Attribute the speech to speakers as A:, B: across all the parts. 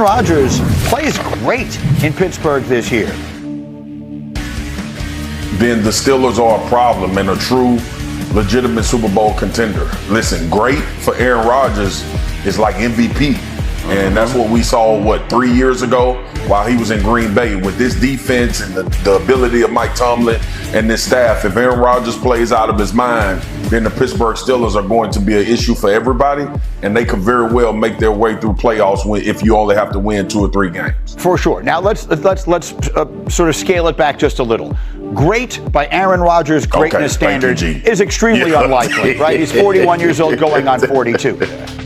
A: Rodgers plays great in Pittsburgh this year,
B: then the Steelers are a problem and a true, legitimate Super Bowl contender. Listen, great for Aaron Rodgers is like MVP. And that's what we saw, 3 years ago while he was in Green Bay with this defense and the ability of Mike Tomlin and this staff. If Aaron Rodgers plays out of his mind, then the Pittsburgh Steelers are going to be an issue for everybody, and they could very well make their way through playoffs if you only have to win 2 or 3 games.
A: for sure. Now let's sort of scale it back just a little. Great by Aaron Rodgers' greatness standards is extremely unlikely, right? He's 41 years old going on 42.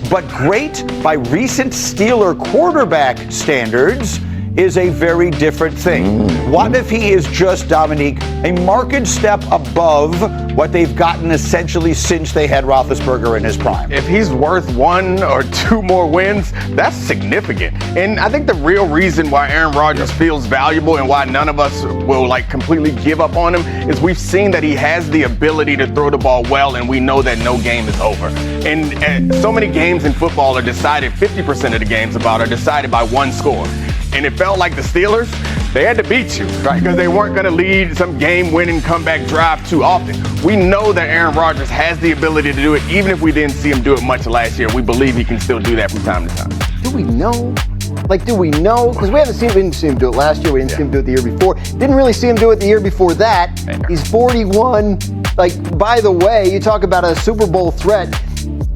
A: But great by recent Steeler quarterback standards is a very different thing. What if he is just, Dominique, a marked step above what they've gotten essentially since they had Roethlisberger in his prime?
C: If he's worth 1 or 2 more wins, that's significant. And I think the real reason why Aaron Rodgers feels valuable and why none of us will completely give up on him is we've seen that he has the ability to throw the ball well, and we know that no game is over. And so many games in football are decided, 50% of the games are decided by 1 score. And it felt like the Steelers, they had to beat you, right? Because they weren't going to lead some game-winning comeback drive too often. We know that Aaron Rodgers has the ability to do it. Even if we didn't see him do it much last year, we believe he can still do that from time to time.
D: Do we know? Do we know? Because we didn't see him do it last year. We didn't see him do it the year before. Didn't really see him do it the year before that. He's 41. By the way, you talk about a Super Bowl threat.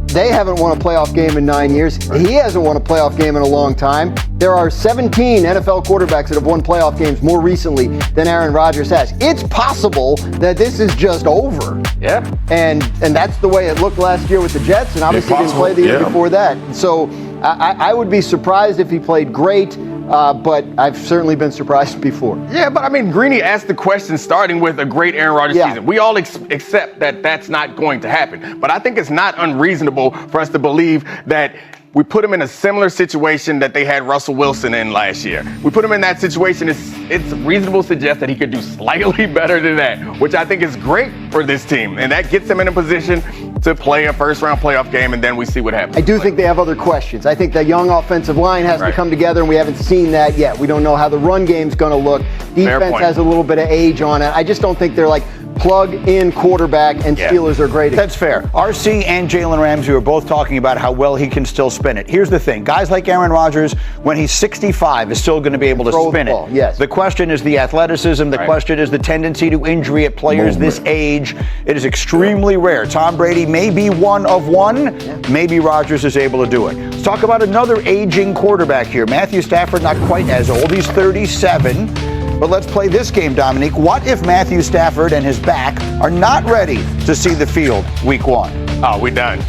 D: They haven't won a playoff game in 9 years. He hasn't won a playoff game in a long time. There are 17 NFL quarterbacks that have won playoff games more recently than Aaron Rodgers has. It's possible that this is just over.
C: Yeah.
D: And that's the way it looked last year with the Jets, and obviously didn't play the year before that. So I would be surprised if he played great. But I've certainly been surprised before.
C: Yeah, but Greeny asked the question starting with a great Aaron Rodgers season. We all accept that that's not going to happen. But I think it's not unreasonable for us to believe that we put him in a similar situation that they had Russell Wilson in last year. We put him in that situation. It's reasonable to suggest that he could do slightly better than that, which I think is great for this team. And that gets him in a position to play a first-round playoff game, and then we see what happens.
D: I do think they have other questions. I think the young offensive line has to come together, and we haven't seen that yet. We don't know how the run game's going to look. Defense has a little bit of age on it. I just don't think they're plug-in quarterback, and Steelers are great.
A: That's fair. RC and Jalen Ramsey are both talking about how well he can still spin it. Here's the thing. Guys like Aaron Rodgers, when he's 65, is still going to be able to spin it.
D: Yes.
A: The question is the athleticism. The question is the tendency to injury at players this age. It is extremely rare. Tom Brady may be one of one. Maybe Rodgers is able to do it. Let's talk about another aging quarterback here. Matthew Stafford, not quite as old. He's 37. But let's play this game, Dominique. What if Matthew Stafford and his back are not ready to see the field week 1?
C: Oh, we're done.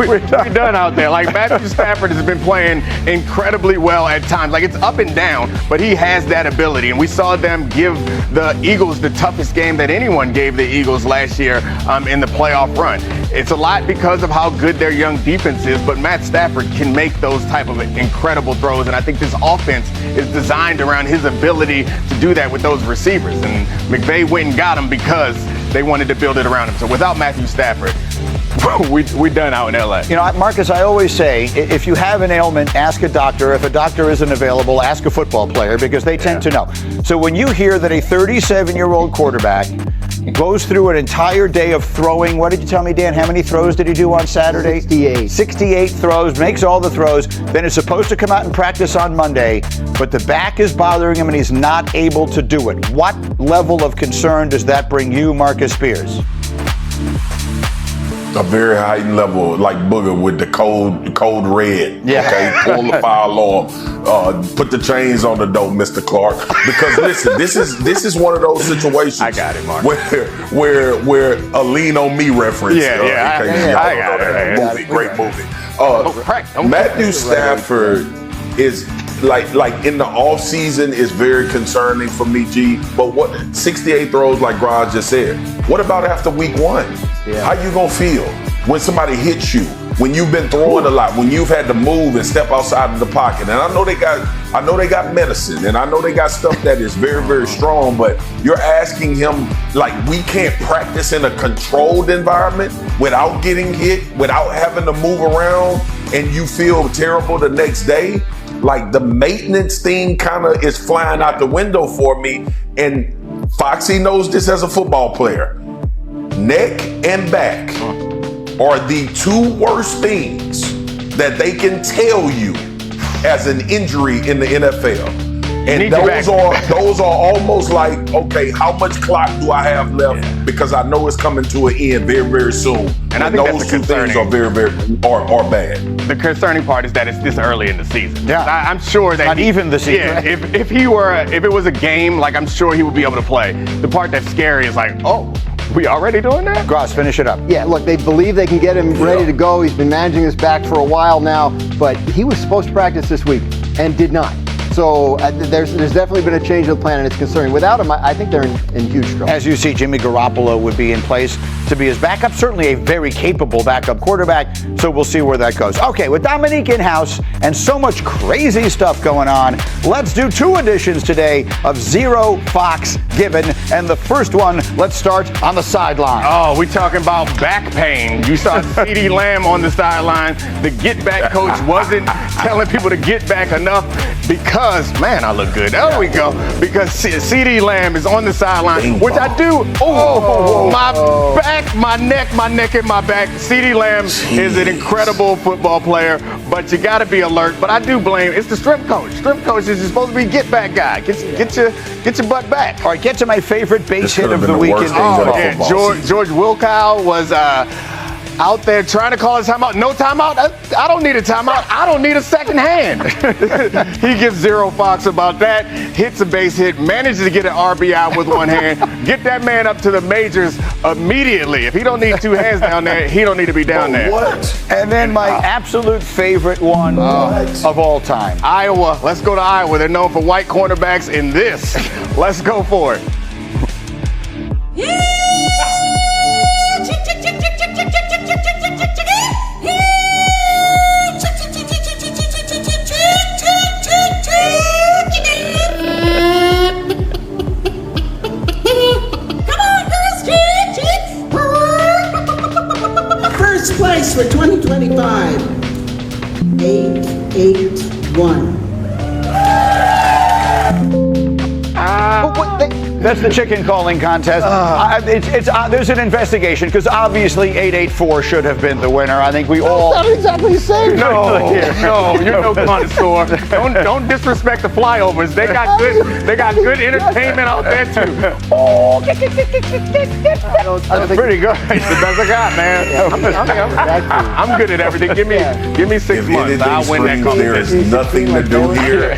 C: we're done out there. Matthew Stafford has been playing incredibly well at times. It's up and down, but he has that ability. And we saw them give the Eagles the toughest game that anyone gave the Eagles last year in the playoff run. It's a lot because of how good their young defense is, but Matt Stafford can make those type of incredible throws. And I think this offense is designed around his ability to do that with those receivers. And McVay went and got him because they wanted to build it around him. So without Matthew Stafford, we're done out in L.A.
A: Marcus, I always say, if you have an ailment, ask a doctor. If a doctor isn't available, ask a football player because they tend to know. So when you hear that a 37-year-old quarterback goes through an entire day of throwing, what did you tell me, Dan? How many throws did he do on Saturday?
D: 68.
A: 68 throws, makes all the throws. Then is supposed to come out and practice on Monday, but the back is bothering him and he's not able to do it. What level of concern does that bring you, Marcus Spears?
B: A very heightened level, like Booger with the code red.
A: Yeah.
B: Okay, pull the fire alarm. Put the chains on the door, Mr. Clark. Because listen, this is one of those situations.
C: I got it, Mark.
B: Where a lean on me reference.
C: I got it.
B: Great movie. Matthew Stafford is like in the off season is very concerning for me, G. But 68 throws, like Rod just said. What about after week 1? How you gonna feel when somebody hits you? When you've been throwing a lot, when you've had to move and step outside of the pocket. And I know they got medicine, and I know they got stuff that is very, very strong, but you're asking him, we can't practice in a controlled environment without getting hit, without having to move around and you feel terrible the next day, like the maintenance thing kind of is flying out the window for me. And Foxy knows this as a football player. Neck and back are the two worst things that they can tell you as an injury in the NFL. And those are almost like, okay, how much clock do I have left? Because I know it's coming to an end very, very soon. And I think those two things are very, very are bad.
C: The concerning part is that it's this early in the season.
A: Yeah,
C: I'm sure that
A: not even the season.
C: Yeah, if it was a game, like I'm sure he would be able to play. The part that's scary is like, oh, we already doing that?
A: Gross, finish it up.
D: Yeah, look, they believe they can get him ready to go. He's been managing his back for a while now, but he was supposed to practice this week and did not. So there's definitely been a change of the plan, and it's concerning. Without him, I think they're in huge trouble.
A: As you see, Jimmy Garoppolo would be in place to be his backup, certainly a very capable backup quarterback, so we'll see where that goes. Okay, with Dominique in-house and so much crazy stuff going on, let's do 2 editions today of Zero Fox Given, and the first one, let's start on the sideline.
C: Oh, we talking about back pain. You saw CeeDee Lamb on the sideline. The get-back coach wasn't telling people to get back enough because, man, I look good. There we go. Because CeeDee Lamb is on the sideline, which I do. Oh, my back, my neck, and my back. CeeDee Lamb is an incredible football player, but you got to be alert. But I do blame, it's the strength coach. Strength coach is supposed to be get-back guy. Get your butt back.
A: All right, get to my favorite base hit of the weekend.
C: George Wilkow was out there trying to call his timeout. No timeout? I don't need a timeout. I don't need a second hand. He gives 0 Fox about that. Hits a base hit, manages to get an RBI with one hand. Get that man up to the majors immediately. If he don't need 2 hands down there, he don't need to be down there.
B: What?
A: And then my absolute favorite one of all time.
C: Iowa. Let's go to Iowa. They're known for white cornerbacks in this. Let's go for it.
E: First place for 2025, 881.
A: That's the chicken calling contest. There's an investigation because obviously 884 should have been the winner. I think we all.
D: Not exactly the same.
C: No, you're no connoisseur. Don't disrespect the flyovers. They got good entertainment out there too. Oh, that's pretty good. It's the best I got, man. I'm good at everything. Give me 6 months. I'll win that competition.
B: There is nothing to do here.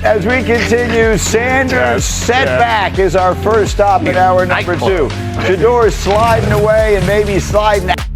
A: As we continue, Sanders setback is our first stop in hour number 2. Shador's sliding away and maybe sliding out.